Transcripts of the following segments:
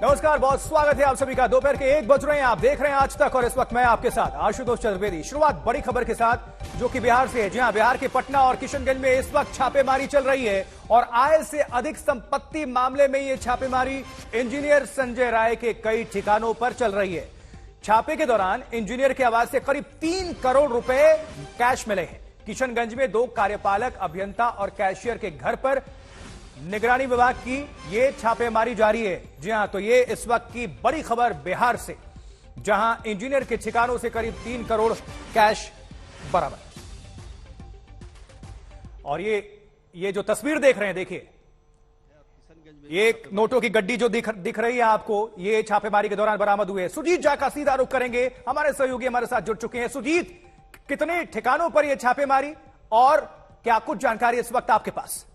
नमस्कार, बहुत स्वागत है आप सभी का। दोपहर के 1 बज रहे हैं, आप देख रहे हैं आज तक और इस वक्त मैं आपके साथ आशुतोष चतुर्वेदी। शुरुआत बड़ी खबर के साथ जो कि बिहार से है। जी हां, बिहार के पटना और किशनगंज में इस वक्त छापेमारी चल रही है और आय से अधिक संपत्ति मामले में यह छापेमारी इंजीनियर संजय राय के कई ठिकानों पर चल रही है। छापे के दौरान इंजीनियर के आवास से करीब 3 करोड़ रुपए कैश मिले हैं। किशनगंज में 2 कार्यपालक अभियंता और कैशियर के घर पर निगरानी विभाग की ये छापेमारी जारी है। जी हां, तो ये इस वक्त की बड़ी खबर बिहार से, जहां इंजीनियर के ठिकानों से करीब 3 करोड़ कैश बरामद। और ये जो तस्वीर देख रहे हैं, देखिए, ये नोटों की गड्डी जो दिख रही है आपको, ये छापेमारी के दौरान बरामद हुए। सुजीत झा का सीधा रुख करेंगे, हमारे सहयोगी हमारे साथ जुड़ चुके हैं। सुजीत, कितने ठिकानों पर यह छापेमारी और क्या कुछ जानकारी इस वक्त आपके पास?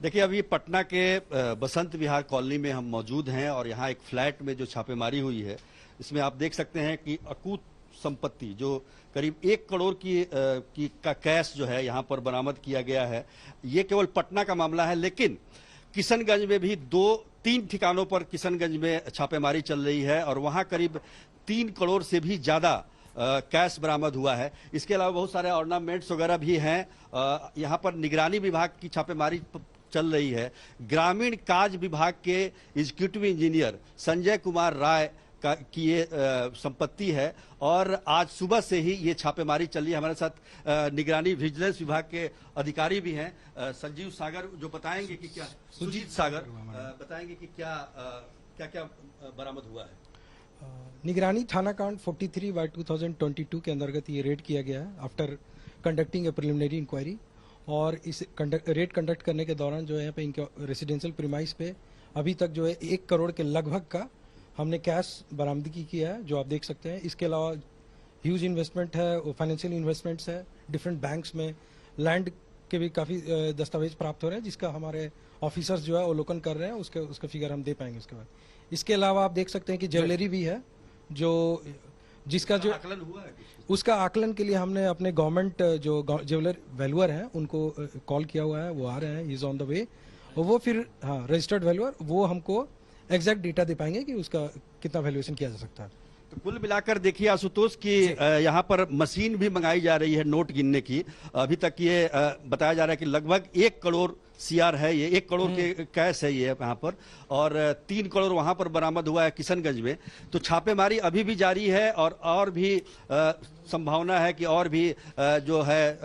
देखिए, अभी पटना के बसंत विहार कॉलोनी में हम मौजूद हैं और यहाँ एक फ्लैट में जो छापेमारी हुई है, इसमें आप देख सकते हैं कि अकूत संपत्ति जो करीब 1 करोड़ का कैश जो है यहाँ पर बरामद किया गया है। ये केवल पटना का मामला है, लेकिन किशनगंज में भी 2-3 ठिकानों पर किशनगंज में छापेमारी चल रही है और वहाँ करीब 3 करोड़ से भी ज्यादा कैश बरामद हुआ है। इसके अलावा बहुत सारे ऑर्नामेंट्स वगैरह भी हैं। यहाँ पर निगरानी विभाग की छापेमारी चल रही है। ग्रामीण कार्य विभाग के एग्जीक्यूटिव इंजीनियर संजय कुमार राय की ये संपत्ति है और आज सुबह से ही ये छापेमारी चल रही है। हमारे साथ निगरानी विजिलेंस विभाग के अधिकारी भी हैं, संजीव सागर, जो बताएंगे कि क्या, सुजीत सागर बताएंगे कि क्या क्या बरामद हुआ है। निगरानी थाना कांड 43/2022 के अंतर्गत ये रेड किया गया है after conducting a preliminary inquiry. और इस रेड कंडक्ट करने के दौरान जो है यहाँ पे इनके रेसिडेंशियल प्रीमाइस पे अभी तक जो है 1 करोड़ के लगभग का हमने कैश बरामदगी किया है, जो आप देख सकते हैं। इसके अलावा ह्यूज इन्वेस्टमेंट है, फाइनेंशियल इन्वेस्टमेंट्स है डिफरेंट बैंक्स में, लैंड के भी काफ़ी दस्तावेज प्राप्त हो रहे हैं, जिसका हमारे ऑफिसर्स जो है अवलोकन कर रहे हैं। उसका फिगर हम दे पाएंगे उसके बाद। इसके अलावा आप देख सकते हैं कि ज्वेलरी भी है, जो जिसका जो आकलन हुआ है, उसका आकलन के लिए हमने अपने गवर्नमेंट जो ज्वेलर वैल्यूअर हैं उनको कॉल किया हुआ है, वो आ रहे हैं, इज ऑन द वे। और वो फिर रजिस्टर्ड वैल्यूअर वो हमको एग्जैक्ट डेटा दे पाएंगे कि उसका कितना वैल्यूएशन किया जा सकता है। तो कुल मिलाकर देखिए आशुतोष की यहाँ पर मशीन भी मंगाई जा रही है नोट गिनने की। अभी तक ये बताया जा रहा है कि लगभग 1 करोड़ CR है, ये 1 करोड़ के कैश है ये यहाँ पर, और 3 करोड़ वहां पर बरामद हुआ है किशनगंज में। तो छापेमारी अभी भी जारी है और भी संभावना है कि और भी जो है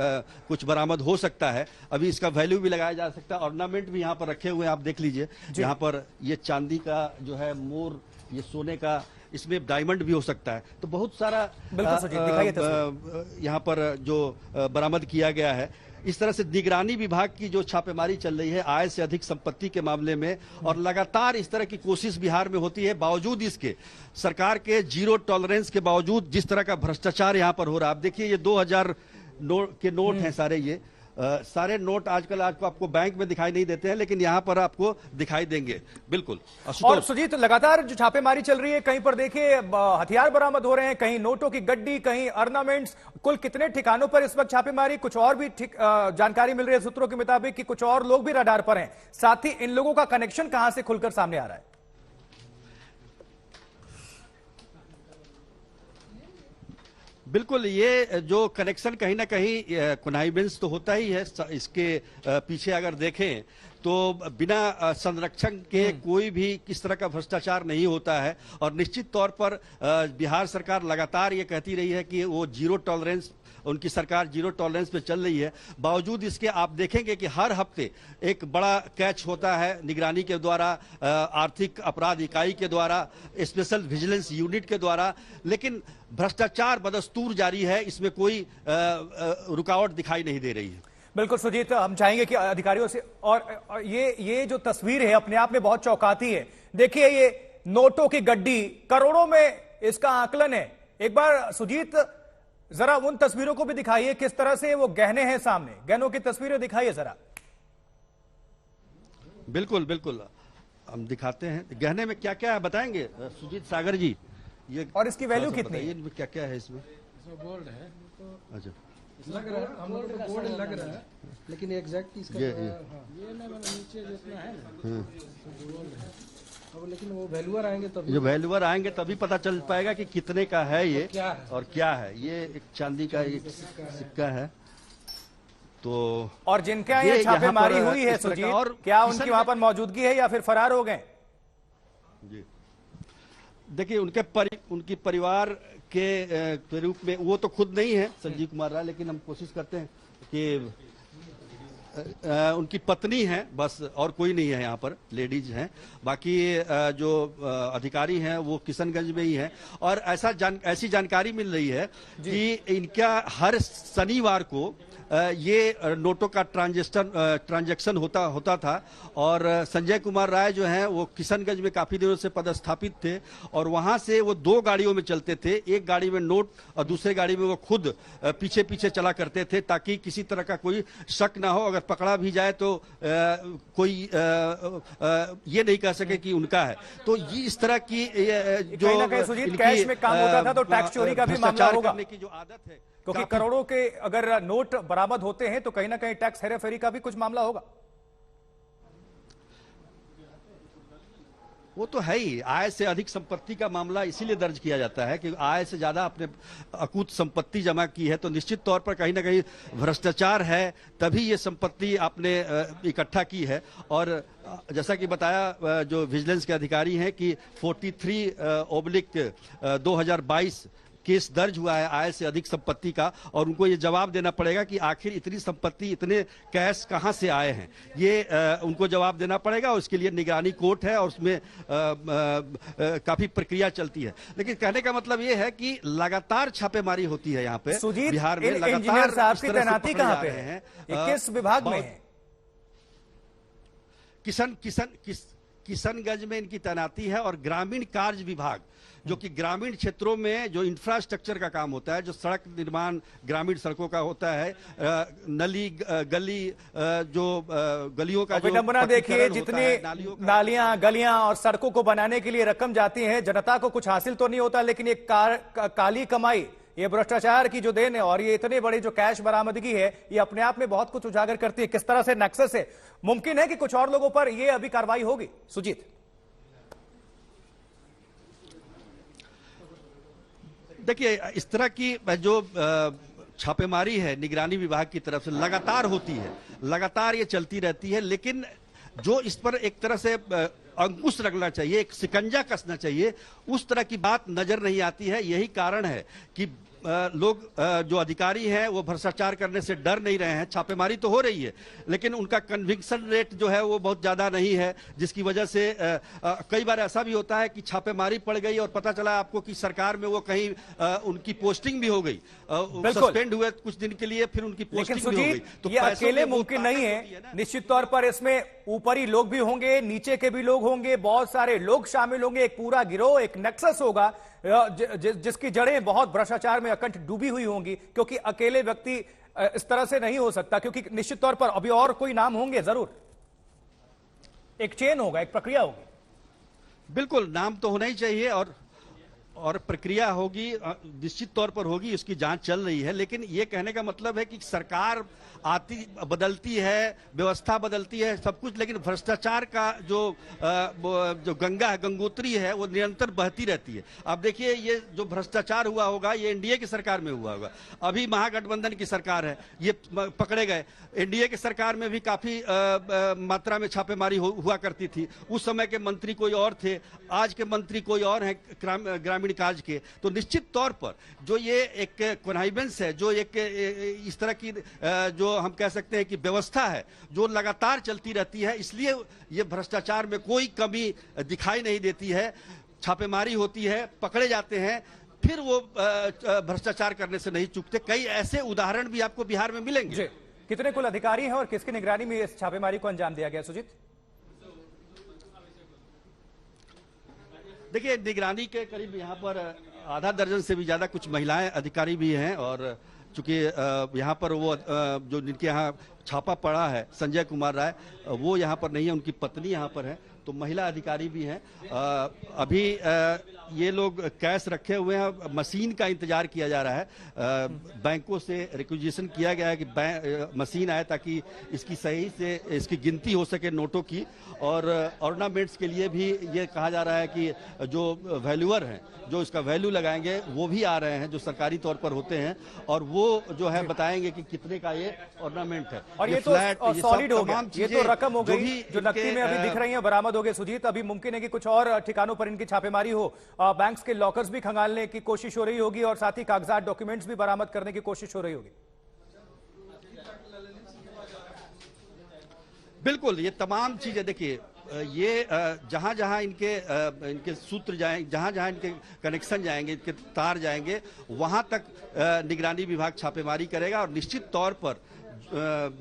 कुछ बरामद हो सकता है। अभी इसका वैल्यू भी लगाया जा सकता है। ऑर्नामेंट भी यहाँ पर रखे हुए हैं, आप देख लीजिए। यहाँ पर ये चांदी का जो है मोर, ये सोने का, इसमें डायमंड भी हो सकता है। तो बहुत सारा यहाँ पर जो बरामद किया गया है। इस तरह से निगरानी विभाग की जो छापेमारी चल रही है आय से अधिक संपत्ति के मामले में, और लगातार इस तरह की कोशिश बिहार में होती है, बावजूद इसके सरकार के जीरो टॉलरेंस के बावजूद जिस तरह का भ्रष्टाचार यहाँ पर हो रहा है। आप देखिए, ये 2000 के नोट हैं सारे। ये सारे नोट आजकल आपको बैंक में दिखाई नहीं देते हैं, लेकिन यहाँ पर आपको दिखाई देंगे। बिल्कुल। और सुजीत, लगातार जो छापेमारी चल रही है, कहीं पर देखिए हथियार बरामद हो रहे हैं, कहीं नोटों की गड्डी, कहीं ऑर्नामेंट्स। कुल कितने ठिकानों पर इस वक्त छापेमारी? कुछ और भी जानकारी मिल रही है सूत्रों के मुताबिक कि कुछ और लोग भी रडार पर हैं। साथ ही इन लोगों का कनेक्शन कहां से खुलकर सामने आ रहा है? बिल्कुल, ये जो कनेक्शन कहीं ना कहीं कॉन्नाइवेंस तो होता ही है। इसके पीछे अगर देखें तो बिना संरक्षण के कोई भी किस तरह का भ्रष्टाचार नहीं होता है। और निश्चित तौर पर बिहार सरकार लगातार ये कहती रही है कि वो जीरो टॉलरेंस, उनकी सरकार जीरो टॉलरेंस पे चल रही है। बावजूद इसके आप देखेंगे कि हर हफ्ते एक बड़ा कैच होता है निगरानी के द्वारा, आर्थिक अपराध इकाई के द्वारा, स्पेशल विजिलेंस यूनिट के द्वारा, लेकिन भ्रष्टाचार बदस्तूर जारी है। इसमें कोई रुकावट दिखाई नहीं दे रही है। बिल्कुल सुजीत, हम चाहेंगे कि अधिकारियों से, और ये जो तस्वीर है अपने आप में बहुत चौंकाती है। देखिए, ये नोटों की गड्डी, करोड़ों में इसका आकलन है। एक बार सुजीत जरा उन तस्वीरों को भी दिखाइए, किस तरह से वो गहने हैं सामने, गहनों की तस्वीरें दिखाइए जरा। बिल्कुल बिल्कुल, हम दिखाते हैं। गहने में क्या क्या है बताएंगे सुजीत सागर जी? ये और इसकी वैल्यू कितनी है? क्या क्या है इसमें? गोल्ड है। अच्छा, लग रहा है, हम लोग को बोर्ड लग रहा है, लेकिन एग्जैक्ट इसका ये ना नीचे जितना है ना अब, लेकिन वो वैल्यूअर आएंगे तब जो वैल्यूअर आएंगे तभी पता चल पाएगा कि कितने का है ये क्या है? और क्या है। ये एक चांदी का एक सिक्का है। तो और जिनके यहाँ ये यहाँ छापेमारी पर हुई है इस तरह का सुजीत, और क्या किशन उनकी वहां पर मौजूदगी है या फिर फरार हो गए? जी देखिए, उनकी परिवार के रूप में वो तो खुद नहीं है संजीव कुमार राय, लेकिन हम कोशिश करते हैं कि उनकी पत्नी है बस, और कोई नहीं है यहाँ पर, लेडीज हैं। बाकी जो अधिकारी हैं वो किशनगंज में ही हैं। और ऐसी जानकारी मिल रही है कि इनका हर शनिवार को ये नोटों का ट्रांजैक्शन होता था। और संजय कुमार राय जो हैं वो किशनगंज में काफी दिनों से पदस्थापित थे और वहां से वो 2 गाड़ियों में चलते थे, एक गाड़ी में नोट और दूसरे गाड़ी में वो खुद पीछे पीछे चला करते थे, ताकि किसी तरह का कोई शक ना हो। अगर पकड़ा भी जाए तो कोई ये नहीं कह सके कि उनका है। तो ये इस तरह की जो सुजीत कैश में काम होता था तो टैक्स चोरी का भी मामला होगा, करने की जो आदत है, क्योंकि करोड़ों के अगर नोट बरामद होते हैं तो कहीं ना कहीं टैक्स हेराफेरी का भी कुछ मामला होगा। वो तो है ही, आय से अधिक संपत्ति का मामला इसीलिए दर्ज किया जाता है कि आय से ज्यादा आपने अकूत संपत्ति जमा की है, तो निश्चित तौर पर कहीं ना कहीं भ्रष्टाचार है, तभी ये संपत्ति आपने इकट्ठा की है। और जैसा कि बताया जो विजिलेंस के अधिकारी हैं कि 43/2022 केस दर्ज हुआ है आय से अधिक संपत्ति का, और उनको ये जवाब देना पड़ेगा कि आखिर इतनी संपत्ति, इतने कैश कहां से आए हैं, ये उनको जवाब देना पड़ेगा। और उसके लिए निगरानी कोर्ट है और उसमें काफी प्रक्रिया चलती है। लेकिन कहने का मतलब ये है कि लगातार छापेमारी होती है यहाँ पे बिहार में। इंजीनियर साहब की तैनाती कहां पे है, किस विभाग में है? किशनगंज में इनकी तैनाती है। और ग्रामीण कार्य विभाग, जो कि ग्रामीण क्षेत्रों में जो इंफ्रास्ट्रक्चर का काम होता है, जो सड़क निर्माण ग्रामीण सड़कों का होता है, नली गली, जो गलियों का विडंबना देखिए, जितनी नालियां गलियां और सड़कों को बनाने के लिए रकम जाती है, जनता को कुछ हासिल तो नहीं होता, लेकिन ये काली कमाई, ये भ्रष्टाचार की जो देन है और ये इतने बड़ी जो कैश बरामदगी है, ये अपने आप में बहुत कुछ उजागर करती है। किस तरह से नक्सस है, मुमकिन है कि कुछ और लोगों पर ये अभी कार्रवाई होगी? सुजीत, देखिए, इस तरह की जो छापेमारी है निगरानी विभाग की तरफ से लगातार होती है, लगातार ये चलती रहती है। लेकिन जो इस पर एक तरह से अंकुश लगना चाहिए, एक शिकंजा कसना चाहिए, उस तरह की बात नजर नहीं आती है। यही कारण है कि लोग जो अधिकारी हैं वो भ्रष्टाचार करने से डर नहीं रहे हैं। छापेमारी तो हो रही है, लेकिन उनका कन्विक्शन रेट जो है वो बहुत ज्यादा नहीं है, जिसकी वजह से कई बार ऐसा भी होता है कि छापेमारी पड़ गई और पता चला आपको कि सरकार में वो कहीं उनकी पोस्टिंग भी हो गई, सस्पेंड हुए कुछ दिन के लिए, फिर उनकी पोस्टिंग भी हो गई। तो ये अकेले मुमकिन नहीं है, निश्चित तौर पर इसमें ऊपरी लोग भी होंगे, नीचे के भी लोग होंगे, बहुत सारे लोग शामिल होंगे, एक पूरा गिरोह, एक नक्सस होगा जिसकी जड़ें बहुत भ्रष्टाचार में अकंठ डूबी हुई होंगी, क्योंकि अकेले व्यक्ति इस तरह से नहीं हो सकता, क्योंकि निश्चित तौर पर अभी और कोई नाम होंगे, जरूर एक चेन होगा, एक प्रक्रिया होगी। बिल्कुल, नाम तो होना ही चाहिए और प्रक्रिया होगी, निश्चित तौर पर होगी, इसकी जांच चल रही है। लेकिन ये कहने का मतलब है कि सरकार आती बदलती है, व्यवस्था बदलती है, सब कुछ, लेकिन भ्रष्टाचार का जो गंगा है, गंगोत्री है, वो निरंतर बहती रहती है। अब देखिए, ये जो भ्रष्टाचार हुआ होगा ये एनडीए की सरकार में हुआ होगा, अभी महागठबंधन की सरकार है, ये पकड़े गए। एनडीए की सरकार में भी काफी मात्रा में छापेमारी हुआ करती थी, उस समय के मंत्री कोई और थे, आज के मंत्री कोई और हैं ग्रामीण कार्य के। तो निश्चित तौर पर जो ये एक कॉन्हाइवेंस है, जो एक इस तरह की जो हम कह सकते हैं कि व्यवस्था है, जो लगातार चलती रहती है, इसलिए ये भ्रष्टाचार में कोई कमी दिखाई नहीं देती है। छापेमारी होती है, पकड़े जाते हैं, फिर वो भ्रष्टाचार करने से नहीं चूकते। कई ऐसे उदाहरण भी आपको बिहार में मिलेंगे। कितने कुल अधिकारी हैं और किसकी निगरानी में इस छापेमारी को अंजाम दिया गया, सुजीत? देखिए, निगरानी के करीब यहाँ पर आधा दर्जन से भी ज्यादा कुछ महिलाएं अधिकारी भी हैं। और चूंकि यहाँ पर वो जो जिनके यहाँ छापा पड़ा है संजय कुमार राय, वो यहाँ पर नहीं है, उनकी पत्नी यहाँ पर है, तो महिला अधिकारी भी हैं। अभी ये लोग कैश रखे हुए हैं, मशीन का इंतजार किया जा रहा है। बैंकों से रिक्विजिशन किया गया है कि मशीन आए ताकि इसकी सही से इसकी गिनती हो सके नोटों की। और ऑर्नामेंट्स के लिए भी ये कहा जा रहा है कि जो वैल्यूअर हैं, जो इसका वैल्यू लगाएंगे, वो भी आ रहे हैं, जो सरकारी तौर पर होते हैं, और वो जो है बताएंगे कि कितने का ये ऑर्नामेंट है। और ये तो सॉलिड हो गया, ये तो रकम हो गई जो नकदी में अभी दिख रही है, बरामद हो गए। सुजीत, अभी मुमकिन है कि कुछ और ठिकानों पर इनकी छापेमारी हो, बैंक्स के लॉकर्स भी खंगालने की कोशिश हो रही होगी और साथ ही कागजात, डॉक्यूमेंट्स भी बरामद करने की कोशिश हो रही होगी। बिल्कुल, ये तमाम चीजें देखिए, ये जहां जहां इनके सूत्र जाएंगे, जहां जहां इनके कनेक्शन जाएंगे, इनके तार जाएंगे, वहां तक निगरानी विभाग छापेमारी करेगा। और निश्चित तौर पर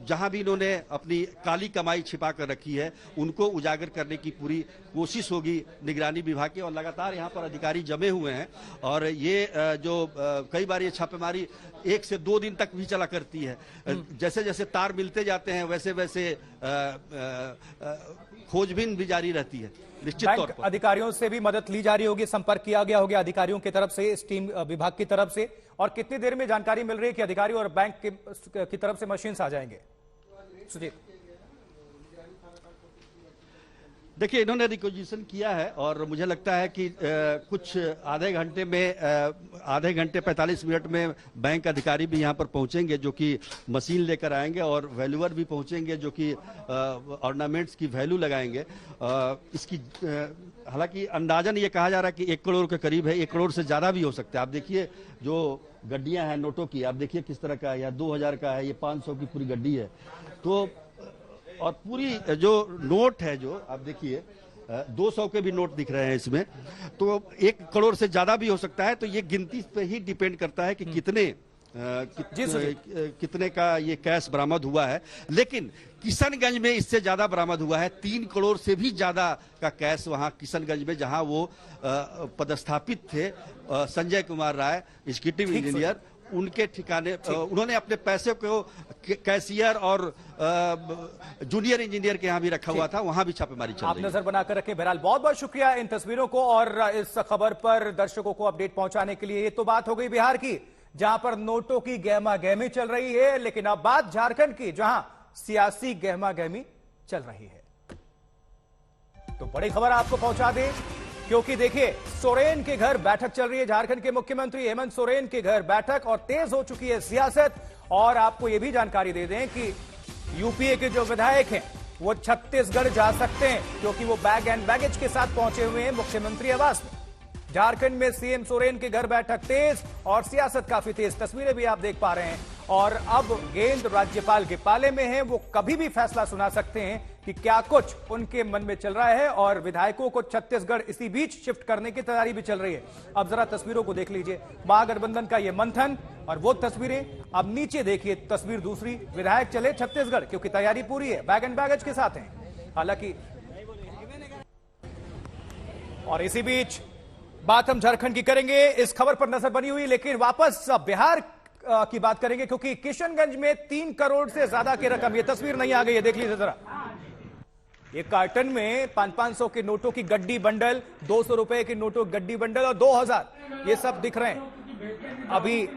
जहां भी इन्होंने अपनी काली कमाई छिपा कर रखी है, उनको उजागर करने की पूरी कोशिश होगी निगरानी विभाग की। और लगातार यहाँ पर अधिकारी जमे हुए हैं, और ये जो कई बार ये छापेमारी 1 से 2 दिन तक भी चला करती है। जैसे जैसे तार मिलते जाते हैं, वैसे वैसे खोजबीन भी जारी रहती है। निश्चित तौर पर अधिकारियों से भी मदद ली जा रही होगी, संपर्क किया गया होगा अधिकारियों की तरफ से, इस टीम विभाग की तरफ से। और कितनी देर में जानकारी मिल रही है कि अधिकारी और बैंक की तरफ से मशीन्स आ जाएंगे? सुजीत, देखिए, इन्होंने रिक्विजिशन किया है और मुझे लगता है कि कुछ आधे घंटे 45 मिनट में बैंक अधिकारी भी यहाँ पर पहुंचेंगे, जो कि मशीन लेकर आएंगे, और वैल्यूअर भी पहुंचेंगे जो कि ऑर्नामेंट्स की वैल्यू लगाएंगे। इसकी हालांकि अंदाजन ये कहा जा रहा है कि 1 करोड़ के करीब है, 1 करोड़ से ज्यादा भी हो सकता है। आप देखिए, जो गड्डियां हैं नोटों की, आप देखिए किस तरह का है, या 2000 का है, ये 500 की पूरी गड्डी है। तो और पूरी जो नोट है, जो आप देखिए 200 के भी नोट दिख रहे हैं इसमें, तो 1 करोड़ से ज्यादा भी हो सकता है। तो ये गिनती पे ही डिपेंड करता है कि कितने का ये कैश बरामद हुआ है। लेकिन किशनगंज में इससे ज्यादा बरामद हुआ है, 3 करोड़ से भी ज्यादा का कैश वहां किशनगंज में, जहां वो पदस्थापित थे संजय कुमार राय, एग्जीक्यूटिव इंजीनियर, उनके ठिकाने उन्होंने अपने पैसे को कैशियर और जूनियर इंजीनियर के यहाँ भी रखा हुआ था, वहां भी छापेमारी चल रही है। आप नजर बनाकर रखें। बहरहाल बहुत बहुत शुक्रिया इन तस्वीरों को और इस खबर पर दर्शकों को अपडेट पहुंचाने के लिए। ये तो बात हो गई बिहार की, जहां पर नोटों की गहमा गहमी चल रही है, लेकिन अब बात झारखंड की, जहां सियासी गहमा गहमी चल रही है। तो बड़ी खबर आपको पहुंचा दें, क्योंकि देखिए, सोरेन के घर बैठक चल रही है। झारखंड के मुख्यमंत्री हेमंत सोरेन के घर बैठक, और तेज हो चुकी है सियासत। और आपको यह भी जानकारी दे दें कि यूपीए के जो विधायक हैं वो छत्तीसगढ़ जा सकते हैं, क्योंकि वो बैग एंड बैगेज के साथ पहुंचे हुए हैं मुख्यमंत्री आवास में। झारखंड में सीएम सोरेन के घर बैठक तेज और सियासत काफी तेज, तस्वीरें भी आप देख पा रहे हैं। और अब गेंद राज्यपाल के पाले में है, वो कभी भी फैसला सुना सकते हैं कि क्या कुछ उनके मन में चल रहा है। और विधायकों को छत्तीसगढ़ इसी बीच शिफ्ट करने की तैयारी भी चल रही है। अब जरा तस्वीरों को देख लीजिए, महागठबंधन का ये मंथन और वो तस्वीरें। अब नीचे देखिए तस्वीर दूसरी, विधायक चले छत्तीसगढ़, क्योंकि तैयारी पूरी है, बैग एंड बैगेज के साथ हैं हालांकि। और इसी बीच बात हम झारखंड की करेंगे, इस खबर पर नजर बनी हुई, लेकिन वापस बिहार की बात करेंगे, क्योंकि किशनगंज में 3 करोड़ से ज्यादा की रकम, ये तस्वीर नहीं आ गई है, देख लीजिए जरा। ये कार्टन में 500 के नोटों की गड्डी बंडल, 200 रुपए के नोटों की गड्डी बंडल और 2000, ये सब दिख रहे हैं। अभी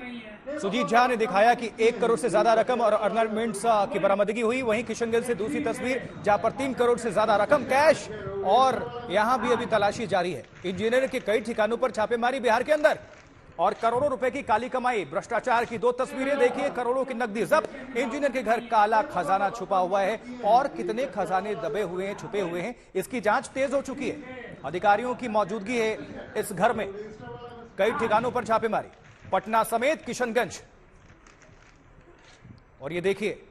सुजीत झा ने दिखाया कि 1 करोड़ से ज्यादा रकम और ऑर्नामेंट्स की बरामदगी हुई। वहीं किशनगंज से दूसरी तस्वीर, जहां पर 3 करोड़ से ज्यादा रकम कैश, और यहां भी अभी तलाशी जारी है। इंजीनियर के कई ठिकानों पर छापेमारी बिहार के अंदर, और करोड़ों रुपए की काली कमाई, भ्रष्टाचार की 2 तस्वीरें देखिए, करोड़ों की नकदी जब्त, इंजीनियर के घर काला खजाना छुपा हुआ है, और कितने खजाने दबे हुए हैं, छुपे हुए हैं, इसकी जांच तेज हो चुकी है। अधिकारियों की मौजूदगी है इस घर में, कई ठिकानों पर छापेमारी, पटना समेत किशनगंज। और ये देखिए,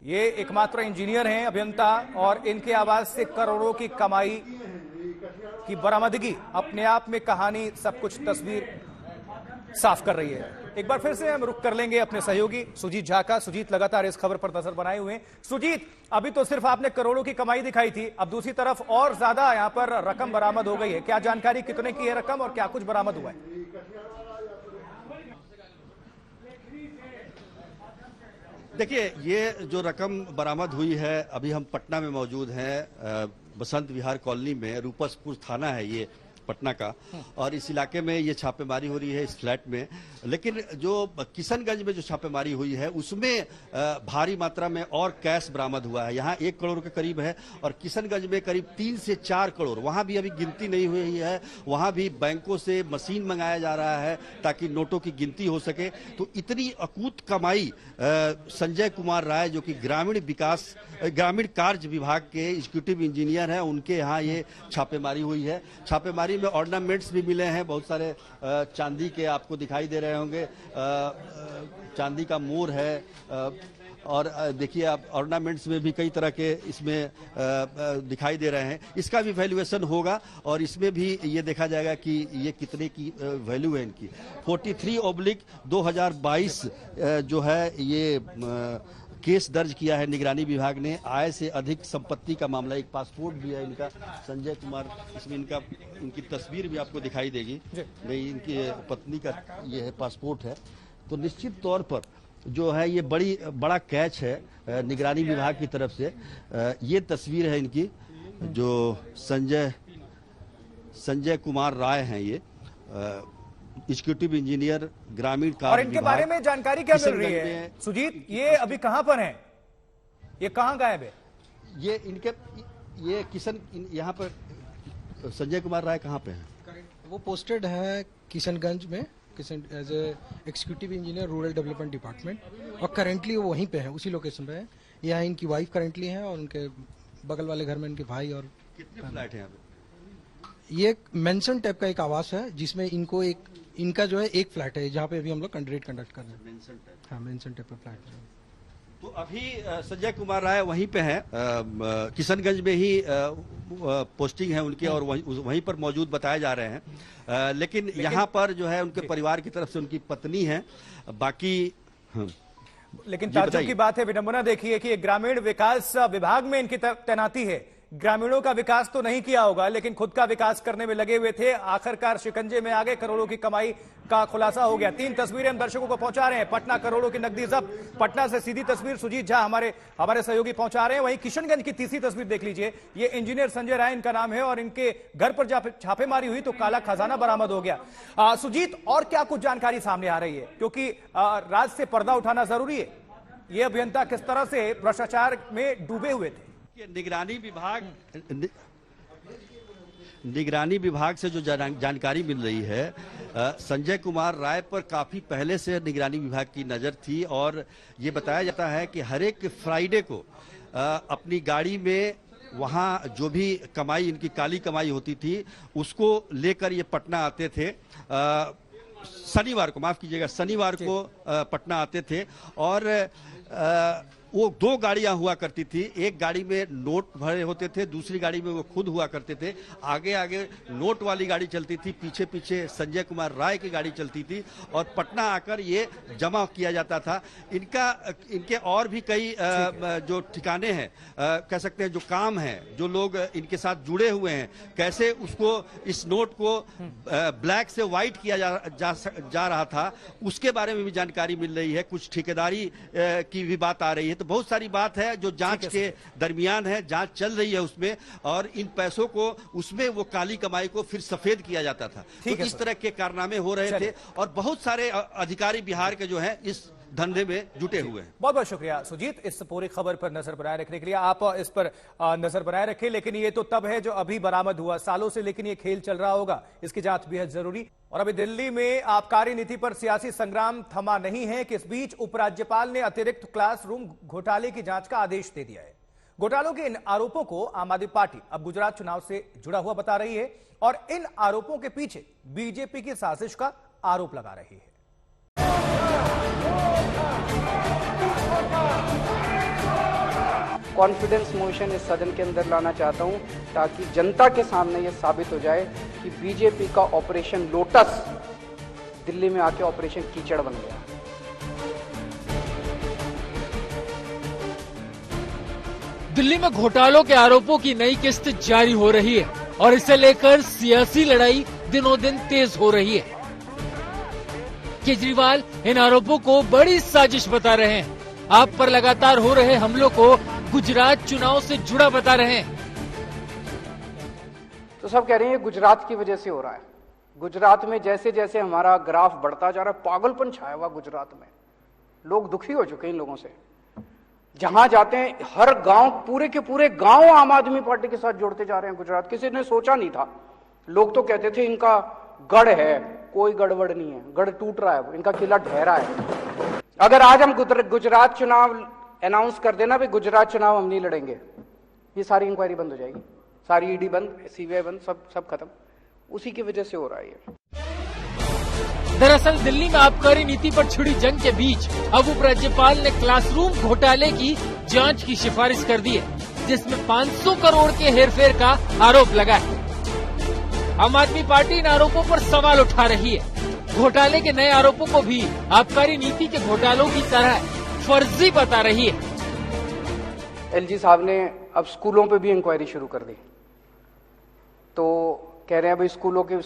ये एकमात्र इंजीनियर हैं, अभियंता, और इनके आवास से करोड़ों की कमाई की बरामदगी अपने आप में कहानी, सब कुछ तस्वीर साफ कर रही है। एक बार फिर से हम रुक कर लेंगे अपने सहयोगी सुजीत झा का। सुजीत लगातार इस खबर पर नजर बनाए हुए हैं। सुजीत, अभी तो सिर्फ आपने करोड़ों की कमाई दिखाई थी, अब दूसरी तरफ और ज्यादा यहां पर रकम बरामद हो गई है। क्या जानकारी, कितने की है रकम और क्या कुछ बरामद हुआ है? देखिए, ये जो रकम बरामद हुई है, अभी हम पटना में मौजूद हैं, बसंत विहार कॉलोनी में, रूपसपुर थाना है ये पटना का, और इस इलाके में ये छापेमारी हो रही है इस फ्लैट में। लेकिन जो किशनगंज में जो छापेमारी हुई है उसमें भारी मात्रा में और कैश बरामद हुआ है। यहाँ 1 करोड़ के करीब है और किशनगंज में करीब 3 से 4 करोड़, वहां भी अभी गिनती नहीं हुई है। वहां भी बैंकों से मशीन मंगाया जा रहा है ताकि नोटों की गिनती हो सके। तो इतनी अकूत कमाई संजय कुमार राय, जो कि ग्रामीण कार्य विभाग के एग्जीक्यूटिव इंजीनियर हैं, उनके यहाँ ये छापेमारी हुई है। छापेमारी में ऑर्नामेंट्स भी मिले हैं, बहुत सारे चांदी के आपको दिखाई दे रहे होंगे, चांदी का मोर है, और देखिए आप ऑर्नामेंट्स में भी कई तरह के इसमें दिखाई दे रहे हैं। इसका भी वैल्यूएशन होगा और इसमें भी ये देखा जाएगा कि ये कितने की वैल्यू है इनकी। 43/2022 जो है ये केस दर्ज किया है निगरानी विभाग ने। आय से अधिक संपत्ति का मामला, एक पासपोर्ट भी है इनका, संजय कुमार, इसमें इनकी तस्वीर भी आपको दिखाई देगी, नहीं इनकी पत्नी का ये है पासपोर्ट है। तो निश्चित तौर पर जो है ये बड़ा कैच है निगरानी विभाग की तरफ से। ये तस्वीर है इनकी, जो संजय कुमार राय हैं, ये एग्जीक्यूटिव इंजीनियर ग्रामीण कार्य। और इनके बारे में जानकारी क्या मिल रही है सुजीत? ये अभी कहां पर हैं? ये कहां गायब है? ये यहाँ पर संजय कुमार राय कहां पे हैं? वो पोस्टेड है किशनगंज में, as a executive engineer rural development department, और करेंटली वो वहीं पे है, उसी लोकेशन पे है। यहाँ इनकी वाइफ करेंटली है और उनके बगल वाले घर में इनके भाई। और कितने फ्लैट हैं यहाँ पे? ये एक मेंशन टाइप का एक आवास है जिसमें इनका जो है एक फ्लैट है, जहाँ पे अभी हम लोग रेड कंडक्ट कर रहे हैं। मेंशन टाइप का फ्लैट है। तो अभी संजय कुमार राय वहीं पे हैं, किशनगंज में ही पोस्टिंग है उनकी और वहीं पर मौजूद बताए जा रहे हैं। लेकिन यहाँ पर जो है उनके परिवार की तरफ से उनकी पत्नी है, बाकी लेकिन ताज्जुब की बात है, विडंबना देखिए कि ग्रामीण विकास विभाग में इनकी तैनाती है। ग्रामीणों का विकास तो नहीं किया होगा, लेकिन खुद का विकास करने में लगे हुए थे। आखिरकार शिकंजे में आ गए, करोड़ों की कमाई का खुलासा हो गया। 3 तस्वीरें हम दर्शकों को पहुंचा रहे हैं। पटना, करोड़ों की नकदी जब्त। पटना से सीधी तस्वीर सुजीत झा हमारे सहयोगी पहुंचा रहे हैं। वहीं किशनगंज की तीसरी तस्वीर देख लीजिए। ये इंजीनियर संजय राय इनका नाम है और इनके घर पर जब छापेमारी हुई तो काला खजाना बरामद हो गया। सुजीत, और क्या कुछ जानकारी सामने आ रही है? क्योंकि राज से पर्दा उठाना जरूरी है। ये अभियंता किस तरह से भ्रष्टाचार में डूबे हुए थे? निगरानी विभाग से जो जानकारी मिल रही है, संजय कुमार राय पर काफी पहले से निगरानी विभाग की नजर थी और ये बताया जाता है कि हर एक फ्राइडे को अपनी गाड़ी में वहाँ जो भी कमाई, इनकी काली कमाई होती थी, उसको लेकर ये पटना आते थे। शनिवार को, माफ कीजिएगा, शनिवार को पटना आते थे और वो 2 गाड़ियां हुआ करती थी। एक गाड़ी में नोट भरे होते थे, दूसरी गाड़ी में वो खुद हुआ करते थे। आगे आगे नोट वाली गाड़ी चलती थी, पीछे पीछे संजय कुमार राय की गाड़ी चलती थी और पटना आकर ये जमा किया जाता था। इनके और भी कई जो ठिकाने हैं, कह सकते हैं, जो काम है, जो लोग इनके साथ जुड़े हुए हैं, कैसे उसको, इस नोट को ब्लैक से व्हाइट किया जा रहा था, उसके बारे में भी जानकारी मिल रही है। कुछ ठेकेदारी की भी बात आ रही है। तो बहुत सारी बात है जो जांच के दरमियान है, जांच चल रही है उसमें, और इन पैसों को उसमें वो काली कमाई को फिर सफेद किया जाता था। तो इस तरह के कारनामे हो रहे थे और बहुत सारे अधिकारी बिहार के जो हैं इस धंधे में जुटे हुए हैं। बहुत बहुत शुक्रिया सुजीत, इस पूरी खबर पर नजर बनाए रखने के लिए। आप इस पर नजर बनाए रखें, लेकिन ये तो तब है जो अभी बरामद हुआ, सालों से लेकिन ये खेल चल रहा होगा, इसकी जांच बेहद जरूरी। और अभी दिल्ली में आबकारी नीति पर सियासी संग्राम थमा नहीं है कि इस बीच उपराज्यपाल ने अतिरिक्त क्लासरूम घोटाले की जांच का आदेश दे दिया है। घोटालों के इन आरोपों को आम आदमी पार्टी अब गुजरात चुनाव से जुड़ा हुआ बता रही है और इन आरोपों के पीछे बीजेपी की साजिश का आरोप लगा रही है। कॉन्फिडेंस मोशन इस सदन के अंदर लाना चाहता हूं ताकि जनता के सामने यह साबित हो जाए कि बीजेपी का ऑपरेशन लोटस दिल्ली में आके ऑपरेशन कीचड़ बन गया। दिल्ली में घोटालों के आरोपों की नई किस्त जारी हो रही है और इसे लेकर सियासी लड़ाई दिनों दिन तेज हो रही है। केजरीवाल इन आरोपों को बड़ी साजिश बता रहे हैं। आप पर लगातार हो रहे हमलों को गुजरात चुनाव से जुड़ा बता रहे हैं। तो सब कह रहे हैं ये गुजरात की वजह से हो रहा है। गुजरात में जैसे जैसे हमारा ग्राफ बढ़ता जा रहा है, पागलपन छाया हुआ गुजरात में। लोग दुखी हो चुके हैं इन लोगों से। जहां जाते हैं हर गांव, पूरे के पूरे गांव आम आदमी पार्टी के साथ जोड़ते जा रहे हैं गुजरात। किसी ने सोचा नहीं था। लोग तो कहते थे इनका गढ़ है, कोई गड़बड़ नहीं है, गढ़ टूट रहा है, इनका किला ढहरा है। अगर आज हम गुजरात चुनाव अनाउंस कर देना, भाई गुजरात चुनाव हम नहीं लड़ेंगे, ये सारी इंक्वायरी बंद हो जाएगी, सारी ईडी बंद, सीबीआई बंद, सब खत्म। उसी की वजह से हो रहा है ये। दरअसल दिल्ली में आबकारी नीति पर छिड़ी जंग के बीच अब उपराज्यपाल ने क्लासरूम घोटाले की जांच की सिफारिश कर दी है, जिसमें 500 करोड़ के हेरफेर का आरोप लगा है। आम आदमी पार्टी इन आरोपों पर सवाल उठा रही है। घोटाले के नए आरोपों को भी आबकारी नीति के घोटालों की तरह फर्जी बता रही है। एलजी साहब ने अब स्कूलों पे भी इंक्वायरी शुरू कर दी। तो कह रहे हैं भाई स्कूलों के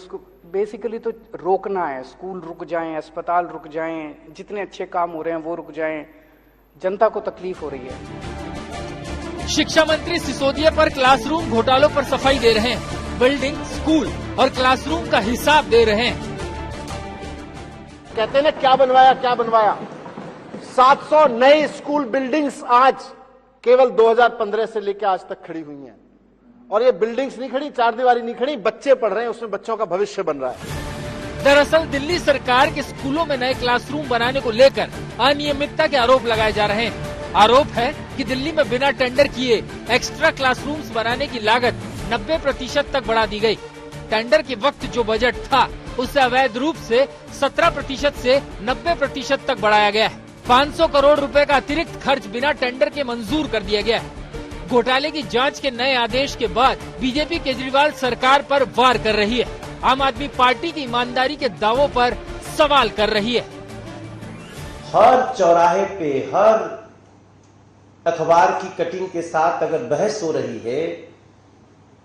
बेसिकली तो रोकना है, स्कूल रुक जाएं, अस्पताल रुक जाएं, जितने अच्छे काम हो रहे हैं वो रुक जाएं, जनता को तकलीफ हो रही है। शिक्षा मंत्री सिसोदिया पर क्लासरूम घोटालों पर सफाई दे रहे हैं। बिल्डिंग, स्कूल और क्लासरूम का हिसाब दे रहे हैं। कहते हैं ना क्या बनवाया 700 नई स्कूल बिल्डिंग्स आज केवल 2015 से लेकर आज तक खड़ी हुई हैं। और ये बिल्डिंग्स नहीं खड़ी, चार दीवारी नहीं खड़ी, बच्चे पढ़ रहे हैं, उसमें बच्चों का भविष्य बन रहा है। दरअसल दिल्ली सरकार के स्कूलों में नए क्लासरूम बनाने को लेकर अनियमितता के आरोप लगाए जा रहे हैं। आरोप है कि दिल्ली में बिना टेंडर किए एक्स्ट्रा क्लासरूम्स बनाने की लागत 90% तक बढ़ा दी गई। टेंडर के वक्त जो बजट था उससे अवैध रूप से 17% से 90% तक बढ़ाया गया है। 500 करोड़ रुपए का अतिरिक्त खर्च बिना टेंडर के मंजूर कर दिया गया है। घोटाले की जांच के नए आदेश के बाद बीजेपी केजरीवाल सरकार पर वार कर रही है। आम आदमी पार्टी की ईमानदारी के दावों पर सवाल कर रही है। हर चौराहे पे, हर अखबार की कटिंग के साथ अगर बहस हो रही है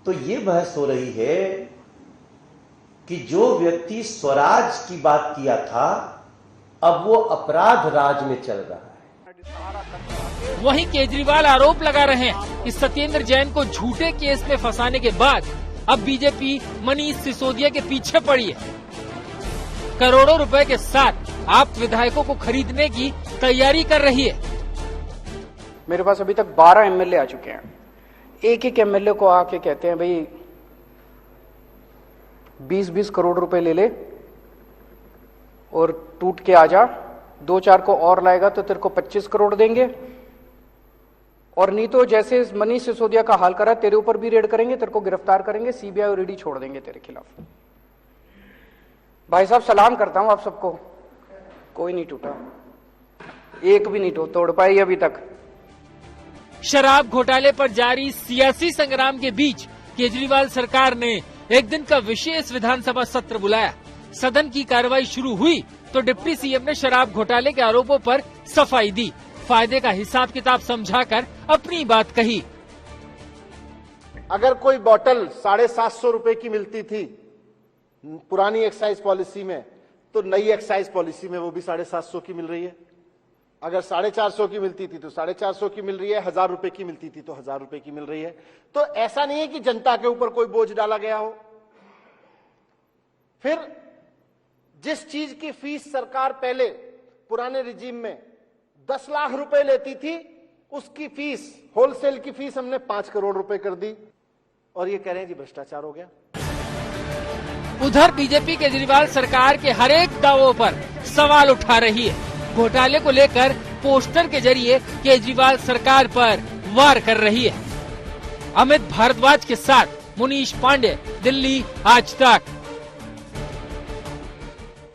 तो ये बहस हो रही है कि जो व्यक्ति स्वराज की बात किया था अब वो अपराध राज में चल रहा है। वहीं केजरीवाल आरोप लगा रहे हैं कि सत्येंद्र जैन को झूठे केस में फंसाने के बाद अब बीजेपी मनीष सिसोदिया के पीछे पड़ी है। करोड़ों रुपए के साथ आप विधायकों को खरीदने की तैयारी कर रही है। मेरे पास अभी तक 12 एमएलए आ चुके हैं। एक एमएलए को आके कहते हैं भाई 20-20 करोड़ रुपए ले ले और टूट के आ जा, 2-4 को और लाएगा तो तेरे को 25 करोड़ देंगे, और नहीं तो जैसे मनीष सिसोदिया का हाल करा तेरे ऊपर भी रेड करेंगे, तेरे को गिरफ्तार करेंगे, सीबीआई और ईडी छोड़ देंगे तेरे खिलाफ। भाई साहब सलाम करता हूं आप सबको, कोई नहीं टूटा, एक भी नहीं तोड़ पाई अभी तक। शराब घोटाले पर जारी सियासी संग्राम के बीच केजरीवाल सरकार ने एक दिन का विशेष विधानसभा सत्र बुलाया। सदन की कार्रवाई शुरू हुई तो डिप्टी सीएम ने शराब घोटाले के आरोपों पर सफाई दी, फायदे का हिसाब किताब समझाकर अपनी बात कही। अगर कोई बोतल 750 रुपए की मिलती थी पुरानी एक्साइज पॉलिसी में, तो नई एक्साइज पॉलिसी में वो भी 750 की मिल रही है। अगर 450 की मिलती थी तो 450 की मिल रही है, 1000 रुपए की मिलती थी तो 1000 रुपए की मिल रही है। तो ऐसा नहीं है कि जनता के ऊपर कोई बोझ डाला गया हो। फिर जिस चीज की फीस सरकार पहले पुराने रिजीम में 10 लाख रुपए लेती थी, उसकी फीस, होलसेल की फीस हमने 5 करोड़ रुपए कर दी, और ये कह रहे हैं जी भ्रष्टाचार हो गया। उधर बीजेपी केजरीवाल सरकार के हर एक दावों पर सवाल उठा रही है। घोटाले को लेकर पोस्टर के जरिए केजरीवाल सरकार पर वार कर रही है। अमित भारद्वाज के साथ मुनीश पांडे, दिल्ली आज तक।